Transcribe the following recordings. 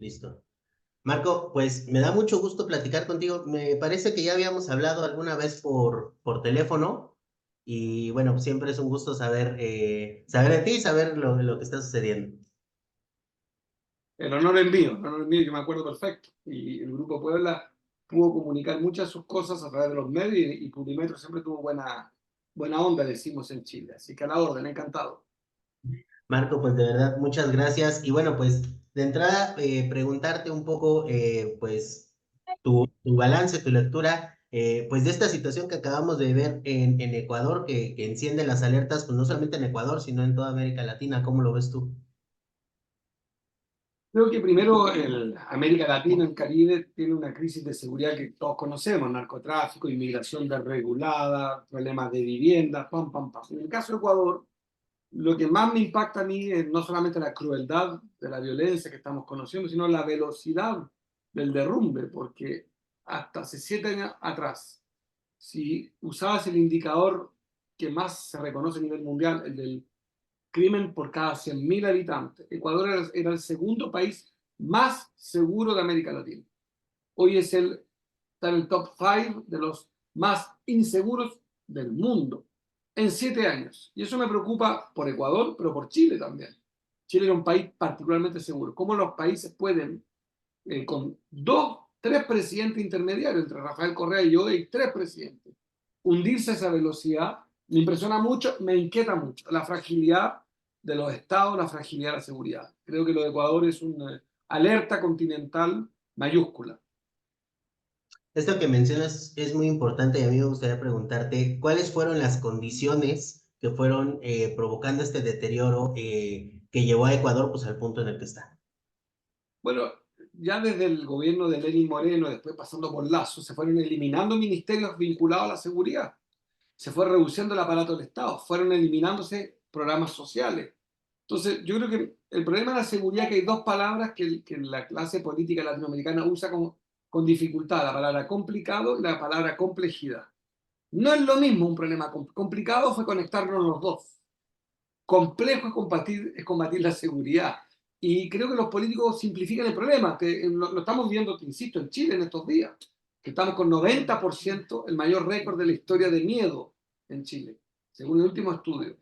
Listo. Marco, pues me da mucho gusto platicar contigo. Me parece que ya habíamos hablado alguna vez por teléfono y bueno, siempre es un gusto saber de ti y saber lo que está sucediendo. El honor es mío, yo me acuerdo perfecto. Y el Grupo Puebla pudo comunicar muchas de sus cosas a través de los medios y Publimetro siempre tuvo buena onda, decimos en Chile. Así que a la orden, encantado. Marco, pues de verdad, muchas gracias. Y bueno, pues de entrada, preguntarte un poco, pues tu balance, tu lectura, pues de esta situación que acabamos de ver en Ecuador, que enciende las alertas, pues no solamente en Ecuador, sino en toda América Latina. ¿Cómo lo ves tú? Creo que primero América Latina, el Caribe, tiene una crisis de seguridad que todos conocemos: narcotráfico, inmigración desregulada, problemas de vivienda, pam, pam, pam. En el caso de Ecuador, lo que más me impacta a mí es no solamente la crueldad de la violencia que estamos conociendo, sino la velocidad del derrumbe, porque hasta hace 7 años atrás, si usabas el indicador que más se reconoce a nivel mundial, el del crimen por cada 100.000 habitantes, Ecuador era el segundo país más seguro de América Latina. Hoy está en el top 5 de los más inseguros del mundo en 7 años. Y eso me preocupa por Ecuador, pero por Chile también. Chile era un país particularmente seguro. ¿Cómo los países pueden, con tres presidentes intermediarios, entre Rafael Correa y yo, y tres presidentes, hundirse a esa velocidad? Me impresiona mucho, me inquieta mucho la fragilidad de los estados, la fragilidad de la seguridad. Creo que lo de Ecuador es una alerta continental mayúscula. Esto que mencionas es muy importante y a mí me gustaría preguntarte, ¿cuáles fueron las condiciones que fueron provocando este deterioro que llevó a Ecuador pues al punto en el que está? Bueno, ya desde el gobierno de Lenín Moreno, después pasando por Lazo, se fueron eliminando ministerios vinculados a la seguridad. Se fue reduciendo el aparato del Estado, fueron eliminándose programas sociales. Entonces, yo creo que el problema de la seguridad es que hay dos palabras que la clase política latinoamericana usa con dificultad: la palabra complicado y la palabra complejidad. No es lo mismo un problema complicado, fue conectarnos los dos. Complejo es combatir la seguridad. Y creo que los políticos simplifican el problema. Lo estamos viendo, te insisto, en Chile en estos días, que estamos con 90%, el mayor récord de la historia de miedo en Chile, según el último estudio.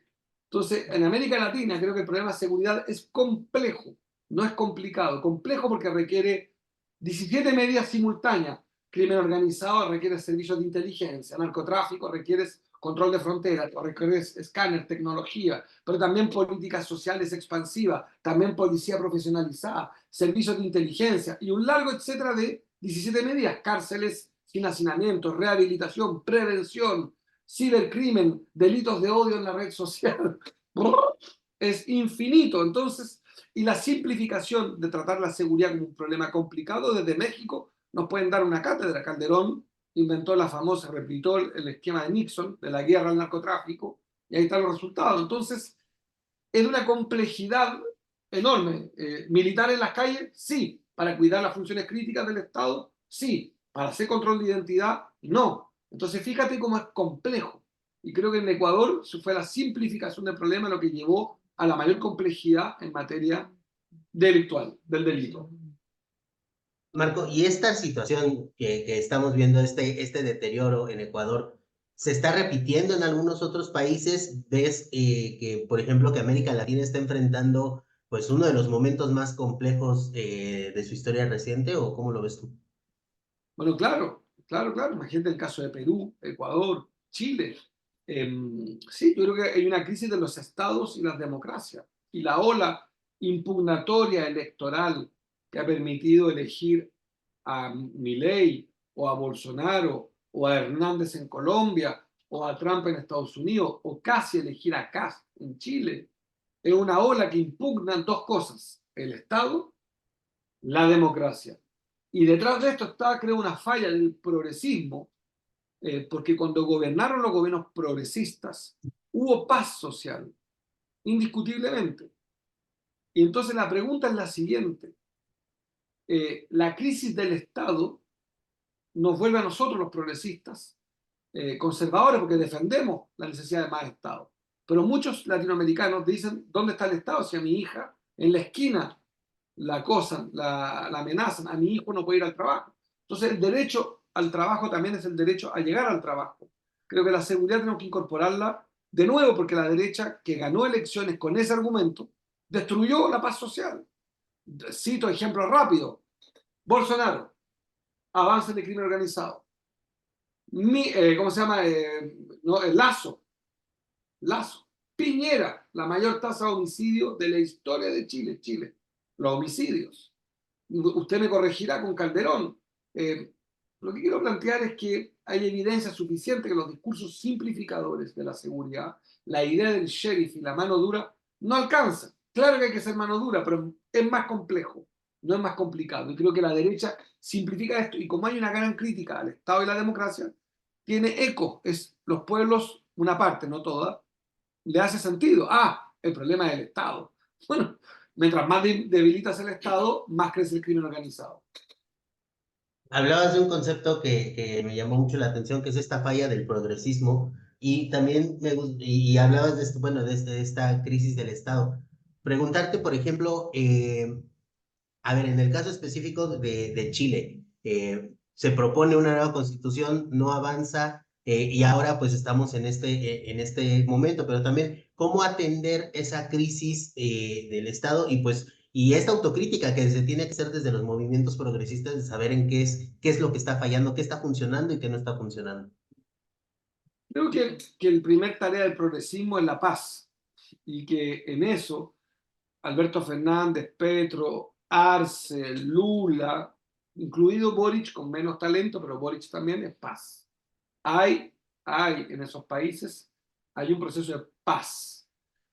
Entonces, en América Latina creo que el problema de seguridad es complejo, no es complicado. Complejo porque requiere 17 medidas simultáneas. Crimen organizado requiere servicios de inteligencia, narcotráfico requiere control de fronteras, requiere escáner, tecnología, pero también políticas sociales expansivas, también policía profesionalizada, servicios de inteligencia y un largo etcétera de 17 medidas: cárceles sin hacinamiento, rehabilitación, prevención, cibercrimen, delitos de odio en la red social. Es infinito. Entonces, y la simplificación de tratar la seguridad como un problema complicado desde México nos pueden dar una cátedra. Calderón inventó la famosa, repitió el esquema de Nixon, de la guerra al narcotráfico, y ahí están los resultados. Entonces, es una complejidad enorme. Militar en las calles, sí. Para cuidar las funciones críticas del Estado, sí. Para hacer control de identidad, no. Entonces, fíjate cómo es complejo. Y creo que en Ecuador fue la simplificación del problema lo que llevó a la mayor complejidad en materia delictual, del delito. Marco, y esta situación que estamos viendo, este deterioro en Ecuador, ¿se está repitiendo en algunos otros países? ¿Ves que, por ejemplo, que América Latina está enfrentando pues uno de los momentos más complejos de su historia reciente o cómo lo ves tú? Bueno, claro, claro, claro. Imagínate el caso de Perú, Ecuador, Chile. Sí, yo creo que hay una crisis de los estados y las democracias. Y la ola impugnatoria electoral que ha permitido elegir a Milei o a Bolsonaro o a Hernández en Colombia o a Trump en Estados Unidos o casi elegir a Kast en Chile, es una ola que impugnan dos cosas: el Estado, la democracia. Y detrás de esto está, creo, una falla del progresismo, porque cuando gobernaron los gobiernos progresistas hubo paz social, indiscutiblemente. Y entonces la pregunta es la siguiente: la crisis del Estado nos vuelve a nosotros los progresistas conservadores, porque defendemos la necesidad de más Estado. Pero muchos latinoamericanos dicen: ¿dónde está el Estado si a mi hija en la esquina la acosan, la amenazan, a mi hijo no puede ir al trabajo. Entonces el derecho al trabajo también es el derecho a llegar al trabajo. Creo que la seguridad tenemos que incorporarla de nuevo porque la derecha que ganó elecciones con ese argumento destruyó la paz social. Cito ejemplos rápidos. Bolsonaro, avance de crimen organizado. ¿Cómo se llama? No, Lazo, Lazo. Piñera, la mayor tasa de homicidio de la historia de Chile. Chile, los homicidios. Usted me corregirá con Calderón. Lo que quiero plantear es que hay evidencia suficiente que los discursos simplificadores de la seguridad, la idea del sheriff y la mano dura, no alcanzan. Claro que hay que ser mano dura, pero es más complejo, no es más complicado. Y creo que la derecha simplifica esto. Y como hay una gran crítica al Estado y la democracia, tiene eco. Es los pueblos, una parte, no toda, le hace sentido. Ah, el problema es el Estado. Bueno, mientras más debilitas el Estado, más crece el crimen organizado. Hablabas de un concepto que me llamó mucho la atención, que es esta falla del progresismo, y también y hablabas de esto, bueno, de esta crisis del Estado. Preguntarte, por ejemplo, a ver, en el caso específico de Chile, se propone una nueva constitución, no avanza, y ahora pues estamos en este momento, pero también cómo atender esa crisis del Estado y pues y esta autocrítica que se tiene que hacer desde los movimientos progresistas de saber en qué es lo que está fallando, qué está funcionando y qué no está funcionando. Creo que el primer tarea del progresismo es la paz y que en eso Alberto Fernández, Petro, Arce, Lula, incluido Boric con menos talento, pero Boric también es paz. Hay, hay en esos países, hay un proceso de paz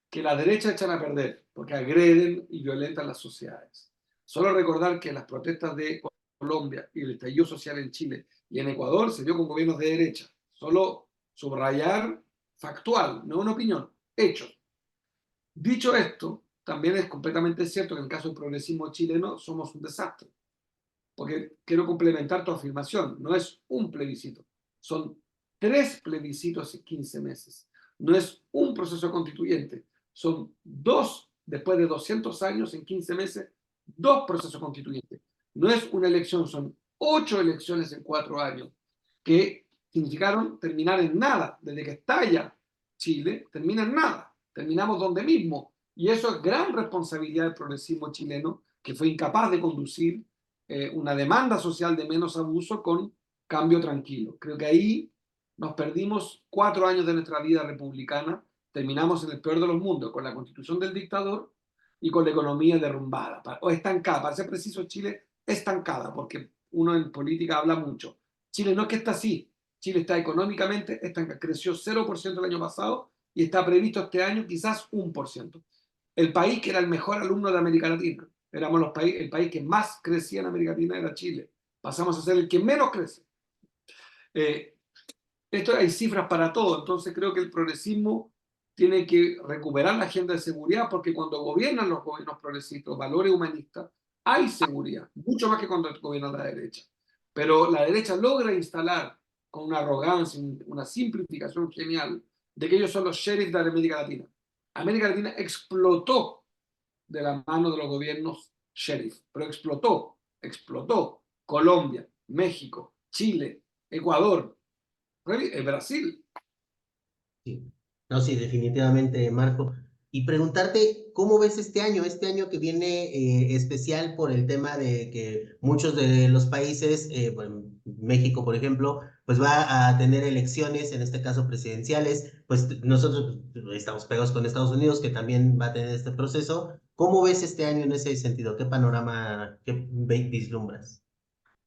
que la derecha echan a perder porque agreden y violentan las sociedades. Solo recordar que las protestas de Colombia y el estallido social en Chile y en Ecuador se dio con gobiernos de derecha. Solo subrayar factual, no una opinión, hechos. Dicho esto, también es completamente cierto que en el caso del progresismo chileno somos un desastre, porque quiero complementar tu afirmación, no es un plebiscito, son 3 plebiscitos en 15 meses, no es un proceso constituyente, son dos, después de 200 años en 15 meses, 2 procesos constituyentes. No es una elección, son 8 elecciones en 4 años, que significaron terminar en nada, desde que estalla Chile, termina en nada, terminamos donde mismo, y eso es gran responsabilidad del progresismo chileno, que fue incapaz de conducir una demanda social de menos abuso con cambio tranquilo. Creo que ahí nos perdimos 4 años de nuestra vida republicana, terminamos en el peor de los mundos, con la constitución del dictador y con la economía derrumbada, o estancada, para ser preciso, Chile estancada, porque uno en política habla mucho. Chile no es que está así, Chile está económicamente estancada, creció 0% el año pasado y está previsto este año quizás 1%. El país que era el mejor alumno de América Latina, éramos el país que más crecía en América Latina era Chile. Pasamos a ser el que menos crece. Eh, Esto hay cifras para todo, entonces creo que el progresismo tiene que recuperar la agenda de seguridad porque cuando gobiernan los gobiernos progresistas, valores humanistas, hay seguridad, mucho más que cuando gobierna la derecha. Pero la derecha logra instalar con una arrogancia, una simplificación genial, de que ellos son los sheriffs de América Latina. América Latina explotó de la mano de los gobiernos sheriff, pero explotó Colombia, México, Chile, Ecuador, Brasil. Sí. No, sí, definitivamente, Marco. Y preguntarte, ¿cómo ves este año que viene especial por el tema de que muchos de los países, bueno, México, por ejemplo, pues va a tener elecciones, en este caso presidenciales, pues nosotros estamos pegados con Estados Unidos, que también va a tener este proceso. ¿Cómo ves este año en ese sentido? ¿Qué panorama, vislumbras?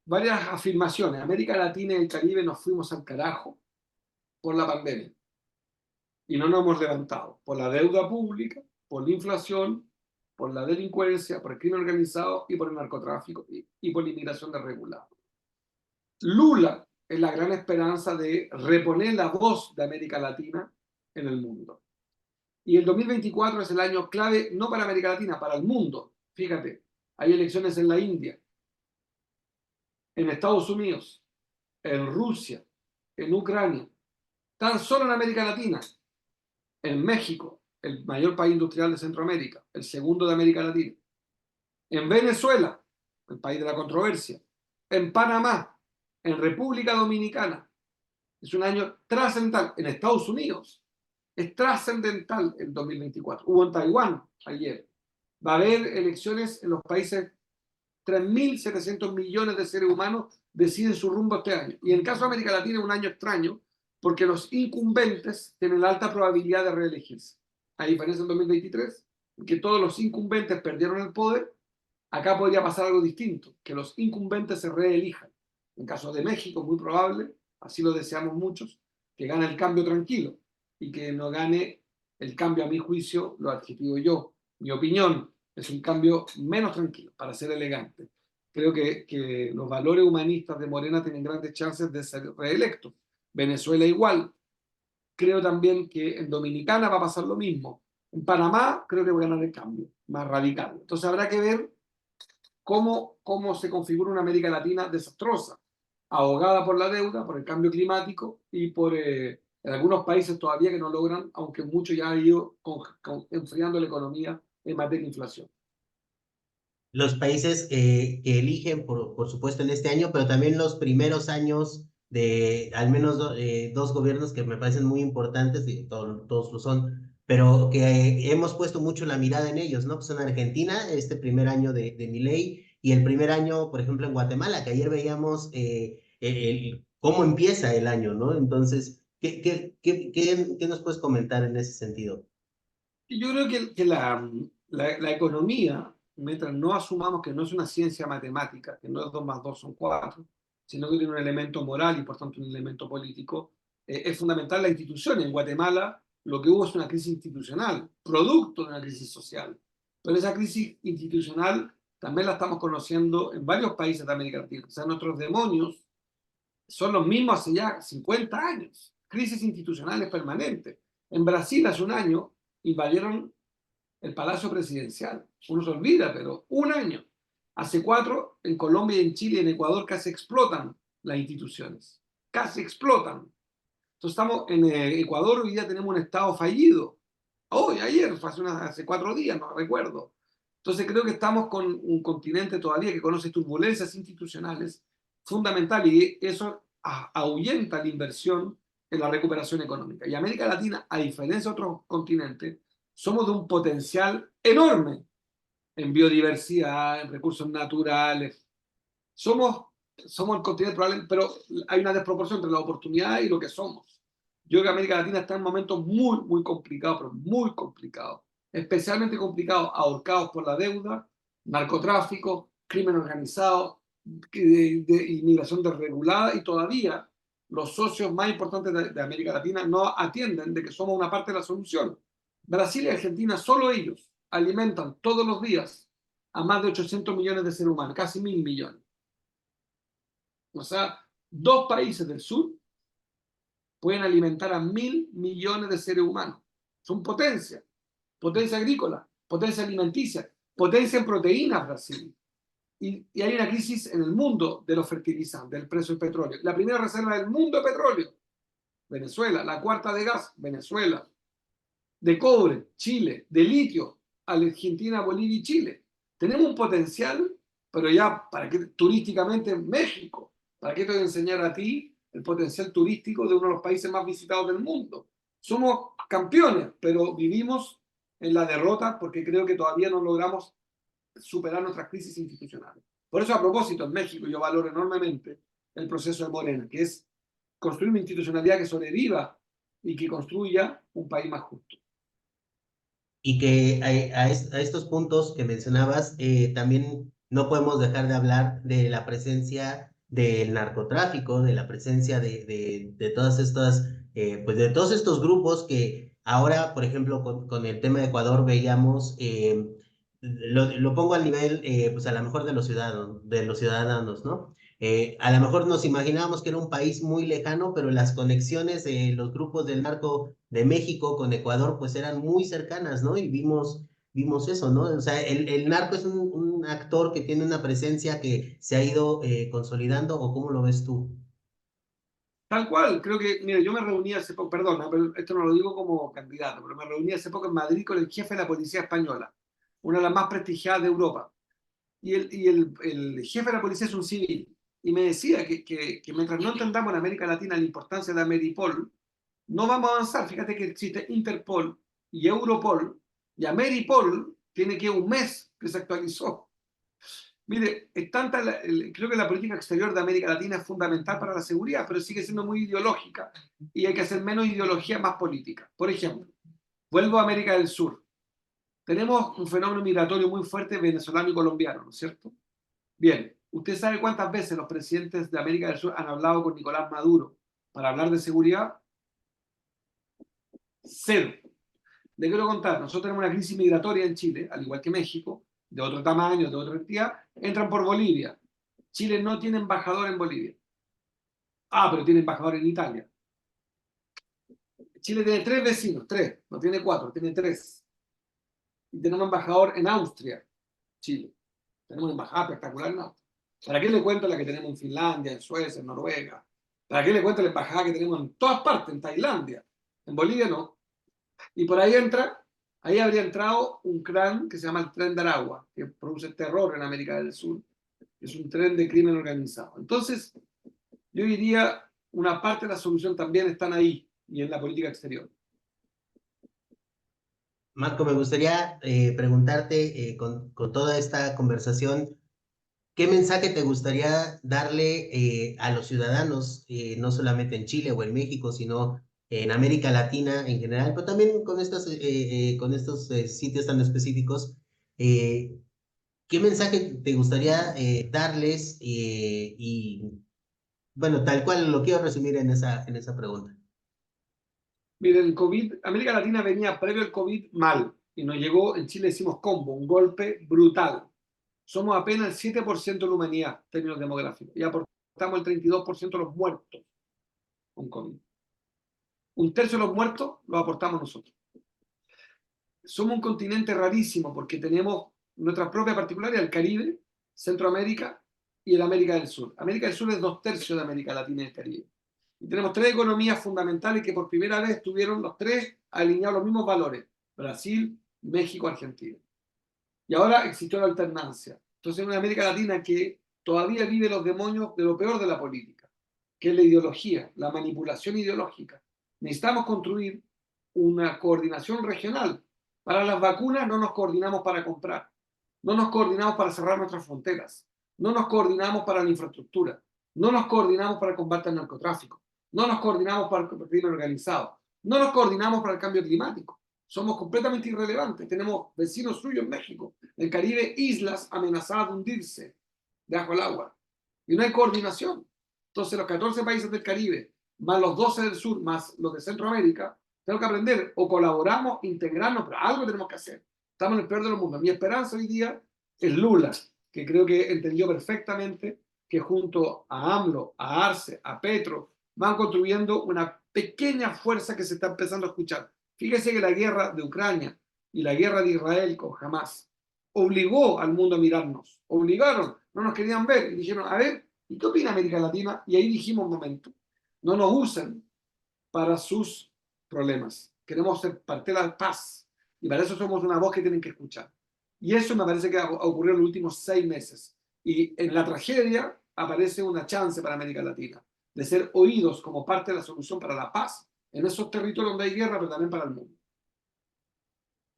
Varias afirmaciones. América Latina y el Caribe nos fuimos al carajo por la pandemia y no nos hemos levantado por la deuda pública, por la inflación, por la delincuencia, por el crimen organizado y por el narcotráfico y por la inmigración desregulada. Lula es la gran esperanza de reponer la voz de América Latina en el mundo. Y el 2024 es el año clave no para América Latina, para el mundo. Fíjate, hay elecciones en la India, en Estados Unidos, en Rusia, en Ucrania, tan solo en América Latina, en México, el mayor país industrial de Centroamérica, el segundo de América Latina. en Venezuela, el país de la controversia, en Panamá, en República Dominicana. Es un año trascendental. En Estados Unidos es trascendental el 2024. Hubo en Taiwán ayer. Va a haber elecciones en los países. 3.700 millones de seres humanos deciden su rumbo este año. Y en el caso de América Latina es un año extraño porque los incumbentes tienen la alta probabilidad de reelegirse. A diferencia del 2023, que todos los incumbentes perdieron el poder, acá podría pasar algo distinto, que los incumbentes se reelijan. En caso de México, muy probable, así lo deseamos muchos, que gane el cambio tranquilo y que no gane el cambio, a mi juicio, lo adjetivo yo, mi opinión, es un cambio menos tranquilo, para ser elegante. Creo que los valores humanistas de Morena tienen grandes chances de ser reelectos. Venezuela igual. Creo también que en Dominicana va a pasar lo mismo. En Panamá creo que va a ganar el cambio, más radical. Entonces habrá que ver cómo se configura una América Latina desastrosa, ahogada por la deuda, por el cambio climático y por en algunos países todavía que no logran, aunque mucho ya ha ido enfriando la economía en materia de inflación. Los países que eligen, por supuesto, en este año, pero también los primeros años de al menos dos gobiernos que me parecen muy importantes, y todos lo son, pero que hemos puesto mucho la mirada en ellos, ¿no? Pues en Argentina, este primer año de Milei, y el primer año, por ejemplo, en Guatemala, que ayer veíamos cómo empieza el año, ¿no? Entonces, ¿qué nos puedes comentar en ese sentido? Y yo creo que la economía, mientras no asumamos que no es una ciencia matemática, que no es 2 más 2 son 4, sino que tiene un elemento moral y por tanto un elemento político, es fundamental la institución. En Guatemala lo que hubo es una crisis institucional, producto de una crisis social. Pero esa crisis institucional también la estamos conociendo en varios países de América Latina. O sea, nuestros demonios son los mismos hace ya 50 años. Crisis institucionales permanentes. En Brasil hace un año invadieron el Palacio Presidencial. Uno se olvida, pero un año. Hace 4, en Colombia, en Chile y en Ecuador casi explotan las instituciones. Casi explotan. Entonces estamos en Ecuador, hoy día tenemos un Estado fallido. Hoy, ayer, hace 4 días, no recuerdo. Entonces creo que estamos con un continente todavía que conoce turbulencias institucionales fundamentales y eso ahuyenta la inversión en la recuperación económica. Y América Latina, a diferencia de otros continentes, somos de un potencial enorme en biodiversidad, en recursos naturales. Somos, somos el continente probablemente, pero hay una desproporción entre la oportunidad y lo que somos. Yo creo que América Latina está en momentos muy, muy complicados, pero muy complicados. Especialmente complicados, ahorcados por la deuda, narcotráfico, crimen organizado, inmigración desregulada y todavía los socios más importantes de América Latina no atienden de que somos una parte de la solución. Brasil y Argentina, solo ellos, alimentan todos los días a más de 800 millones de seres humanos, casi 1.000 millones. O sea, 2 países del sur pueden alimentar a 1.000 millones de seres humanos. Son potencia, potencia agrícola, potencia alimenticia, potencia en proteínas, Brasil. Y hay una crisis en el mundo de los fertilizantes, del precio del petróleo. La primera reserva del mundo de petróleo, Venezuela. La cuarta de gas, Venezuela. De cobre, Chile. De litio, Argentina, Bolivia y Chile. Tenemos un potencial, pero ya, ¿para qué? Turísticamente, México. ¿Para qué te voy a enseñar a ti el potencial turístico de uno de los países más visitados del mundo? Somos campeones, pero vivimos en la derrota porque creo que todavía no logramos superar nuestras crisis institucionales. Por eso, a propósito, en México yo valoro enormemente el proceso de Morena, que es construir una institucionalidad que sobreviva y que construya un país más justo. Y que a estos puntos que mencionabas, también no podemos dejar de hablar de la presencia del narcotráfico, de la presencia de todas estas, pues de todos estos grupos que ahora, por ejemplo, con el tema de Ecuador veíamos, lo pongo al nivel, pues a lo mejor de los ciudadanos, ¿no? A lo mejor nos imaginábamos que era un país muy lejano, pero las conexiones de los grupos del narco de México con Ecuador, pues eran muy cercanas, ¿no? Y vimos eso, ¿no? O sea, el narco es un actor que tiene una presencia que se ha ido consolidando, ¿o cómo lo ves tú? Tal cual, creo que, mire, yo me reuní hace poco, perdona, pero esto no lo digo como candidato, pero me reuní hace poco en Madrid con el jefe de la policía española, una de las más prestigiadas de Europa. y el jefe de la policía es un civil. Y me decía que mientras no entendamos en América Latina la importancia de la Ameripol, no vamos a avanzar. Fíjate que existe Interpol y Europol, y Ameripol tiene que un mes que se actualizó. Mire, es tanta creo que la política exterior de América Latina es fundamental para la seguridad, pero sigue siendo muy ideológica y hay que hacer menos ideología, más política. Por ejemplo, vuelvo a América del Sur. Tenemos un fenómeno migratorio muy fuerte venezolano y colombiano, ¿no es cierto? Bien, ¿usted sabe cuántas veces los presidentes de América del Sur han hablado con Nicolás Maduro para hablar de seguridad? Cero. Le quiero contar, nosotros tenemos una crisis migratoria en Chile, al igual que México, de otro tamaño, de otra entidad, entran por Bolivia. Chile no tiene embajador en Bolivia. Ah, pero tiene embajador en Italia. Chile tiene 3 vecinos, 3, no tiene 4, tiene 3. Y tenemos embajador en Austria, Chile. Tenemos una embajada espectacular en Austria. ¿Para qué le cuento la que tenemos en Finlandia, en Suecia, en Noruega? ¿Para qué le cuento la embajada que tenemos en todas partes, en Tailandia? En Bolivia no. Y por ahí habría entrado un clan que se llama el Tren de Aragua, que produce terror en América del Sur. Es un tren de crimen organizado. Entonces, yo diría, una parte de la solución también están ahí y en la política exterior. Marco, me gustaría preguntarte con toda esta conversación, ¿qué mensaje te gustaría darle a los ciudadanos, no solamente en Chile o en México, sino en América Latina en general, pero también con estos sitios tan específicos? eh, ¿Qué mensaje te gustaría darles? Y bueno, tal cual lo quiero resumir en esa pregunta. Miren, el COVID, América Latina venía previo al COVID mal y nos llegó, en Chile decimos combo, un golpe brutal. Somos apenas el 7% de la humanidad en términos demográficos y aportamos el 32% de los muertos con COVID. Un tercio de los muertos los aportamos nosotros. Somos un continente rarísimo porque tenemos nuestra propia particularidad, el Caribe, Centroamérica y el América del Sur. América del Sur es 2/3 de América Latina y el Caribe. Y tenemos 3 economías fundamentales que por primera vez tuvieron los 3 alineados los mismos valores: Brasil, México, Argentina. Y ahora existió la alternancia. Entonces, una América Latina que todavía vive los demonios de lo peor de la política, que es la ideología, la manipulación ideológica. Necesitamos construir una coordinación regional. Para las vacunas no nos coordinamos para comprar, no nos coordinamos para cerrar nuestras fronteras, no nos coordinamos para la infraestructura, no nos coordinamos para el combate al narcotráfico, no nos coordinamos para el crimen organizado, no nos coordinamos para el cambio climático. Somos completamente irrelevantes. Tenemos vecinos suyos en México, en el Caribe, islas amenazadas de hundirse debajo del agua. Y no hay coordinación. Entonces, los 14 países del Caribe, más los 12 del sur, más los de Centroamérica, tenemos que aprender o colaboramos, integrarnos, pero algo tenemos que hacer. Estamos en el peor de los mundos. Mi esperanza hoy día es Lula, que creo que entendió perfectamente que junto a AMLO, a Arce, a Petro, van construyendo una pequeña fuerza que se está empezando a escuchar. Fíjese que la guerra de Ucrania y la guerra de Israel con Hamas obligó al mundo a mirarnos, obligaron, no nos querían ver y dijeron, a ver, ¿y qué opina América Latina? Y ahí dijimos un momento, no nos usen para sus problemas, queremos ser parte de la paz y para eso somos una voz que tienen que escuchar. Y eso me parece que ha ocurrido en los últimos 6 meses. Y en la tragedia aparece una chance para América Latina de ser oídos como parte de la solución para la paz en esos territorios donde hay guerra, pero también para el mundo.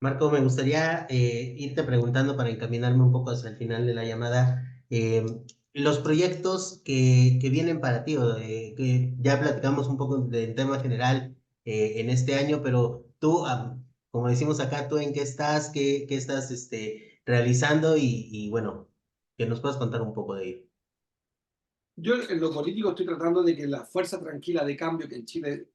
Marco, me gustaría irte preguntando para encaminarme un poco hacia el final de la llamada, los proyectos que vienen para ti, que ya platicamos un poco del tema general en este año, pero tú, como decimos acá, tú en qué estás realizando y bueno, que nos puedas contar un poco de ello. Yo en lo político estoy tratando de que la fuerza tranquila de cambio que en Chile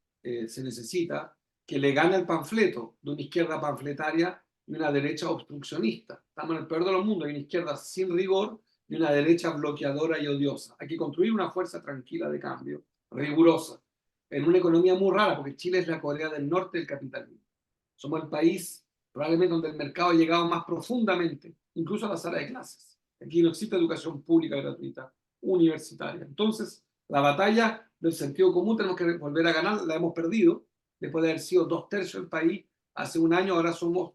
se necesita, que le gane el panfleto de una izquierda panfletaria y una derecha obstruccionista. Estamos en el peor de los mundos, hay una izquierda sin rigor y una derecha bloqueadora y odiosa. Hay que construir una fuerza tranquila de cambio, rigurosa, en una economía muy rara, porque Chile es la Corea del Norte del capitalismo. Somos el país probablemente donde el mercado ha llegado más profundamente, incluso a la sala de clases. Aquí no existe educación pública gratuita universitaria. Entonces, la batalla del sentido común tenemos que volver a ganar, la hemos perdido, después de haber sido 2/3 del país hace un año, ahora somos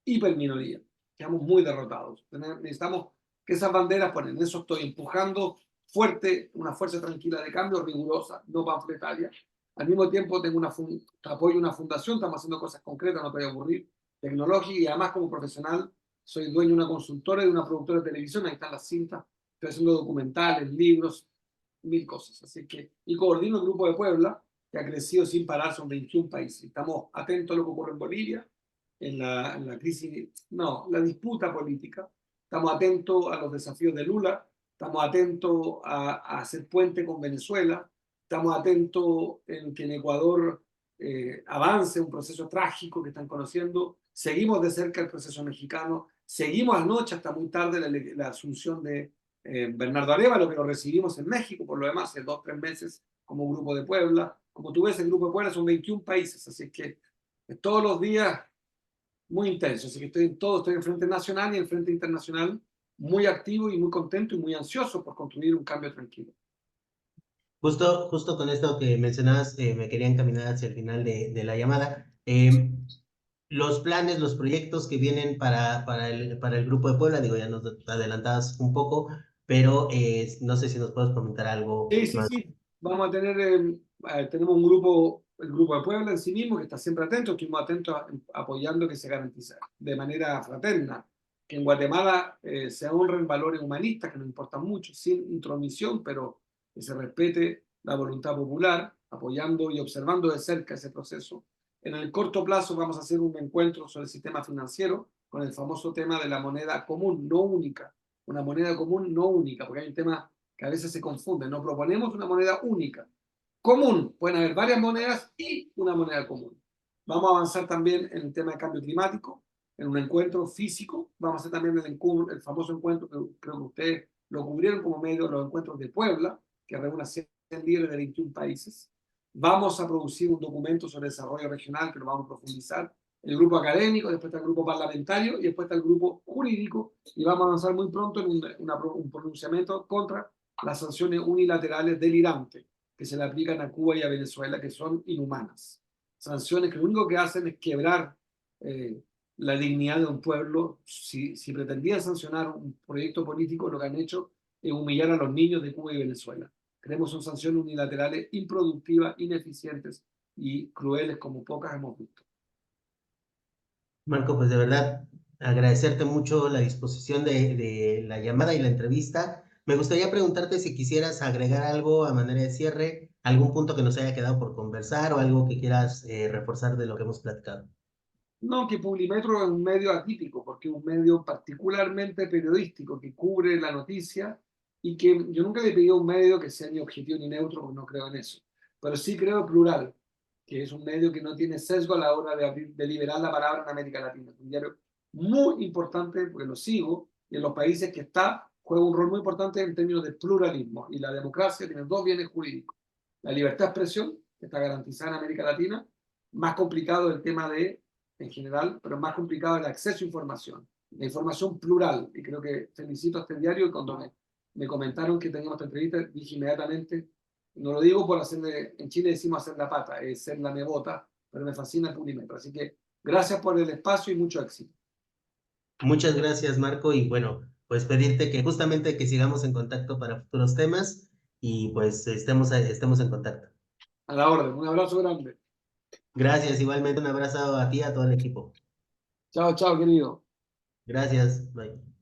hiperminoría, quedamos muy derrotados. Necesitamos que esas banderas ponen. En eso estoy empujando fuerte, una fuerza tranquila de cambio, rigurosa, no panfletaria. Al mismo tiempo tengo apoyo una fundación, estamos haciendo cosas concretas, no te voy a aburrir, tecnológicas, y además como profesional soy dueño de una consultora y de una productora de televisión, ahí están las cintas, estoy haciendo documentales, libros, mil cosas. Así que, y coordino el Grupo de Puebla, que ha crecido sin parar, son 21 países. Estamos atentos a lo que ocurre en Bolivia, en la crisis, no, la disputa política. Estamos atentos a los desafíos de Lula, estamos atentos a hacer puente con Venezuela, estamos atentos en que en Ecuador avance un proceso trágico que están conociendo, seguimos de cerca el proceso mexicano, seguimos anoche hasta muy tarde la asunción de Bernardo Arévalo, que lo recibimos en México, por lo demás, hace 2 o 3 meses, como Grupo de Puebla. Como tú ves, el Grupo de Puebla son 21 países, así que todos los días muy intenso, así que estoy en todo, estoy en frente nacional y en frente internacional, muy activo y muy contento y muy ansioso por construir un cambio tranquilo. Justo con esto que mencionabas, me quería encaminar hacia el final de la llamada. Los planes, los proyectos que vienen para el Grupo de Puebla, digo, ya nos adelantabas un poco, pero no sé si nos puedes comentar algo Sí, sí, más. sí. Vamos a tener, tenemos un grupo, el Grupo de Puebla en sí mismo, que está siempre atento, estuvimos atentos apoyando que se garantice de manera fraterna, que en Guatemala se honren valores humanistas que nos importan mucho, sin intromisión, pero que se respete la voluntad popular, apoyando y observando de cerca ese proceso. En el corto plazo vamos a hacer un encuentro sobre el sistema financiero, con el famoso tema de la moneda común, no única, una moneda común no única, porque hay un tema que a veces se confunden. No proponemos una moneda única, común. Pueden haber varias monedas y una moneda común. Vamos a avanzar también en el tema de cambio climático, en un encuentro físico. Vamos a hacer también el famoso encuentro que creo que ustedes lo cubrieron como medio, los encuentros de Puebla, que reúne a 100 líderes de 21 países. Vamos a producir un documento sobre desarrollo regional que lo vamos a profundizar. El grupo académico, después está el grupo parlamentario y después está el grupo jurídico, y vamos a avanzar muy pronto en un pronunciamiento contra las sanciones unilaterales delirantes que se le aplican a Cuba y a Venezuela, que son inhumanas. Sanciones que lo único que hacen es quebrar la dignidad de un pueblo. Si pretendían sancionar un proyecto político, lo que han hecho es humillar a los niños de Cuba y Venezuela. Creemos son sanciones unilaterales improductivas, ineficientes y crueles como pocas hemos visto. Marco, pues de verdad, agradecerte mucho la disposición de la llamada y la entrevista. Me gustaría preguntarte si quisieras agregar algo a manera de cierre, algún punto que nos haya quedado por conversar o algo que quieras reforzar de lo que hemos platicado. No, que Publimetro es un medio atípico, porque es un medio particularmente periodístico que cubre la noticia, y que yo nunca le he pedido a un medio que sea ni objetivo ni neutro, porque no creo en eso. Pero sí creo plural, que es un medio que no tiene sesgo a la hora de liberar la palabra en América Latina. Es un diario muy importante, porque lo sigo, y en los países que está, juega un rol muy importante en términos de pluralismo. Y la democracia tiene dos bienes jurídicos. La libertad de expresión, que está garantizada en América Latina, más complicado el tema de en general, pero es más complicado el acceso a información, la información plural. Y creo que felicito a este diario, y cuando me comentaron que teníamos esta entrevista, dije inmediatamente, no lo digo por hacerle, en Chile decimos hacer la pata, es ser la mebota, pero me fascina el Publimetro. Así que gracias por el espacio y mucho éxito. Muchas gracias, Marco, y bueno, pues pedirte que justamente que sigamos en contacto para futuros temas y pues estemos en contacto. A la orden, un abrazo grande. Gracias, igualmente un abrazo a ti y a todo el equipo. Chao, chao, querido. Gracias, bye.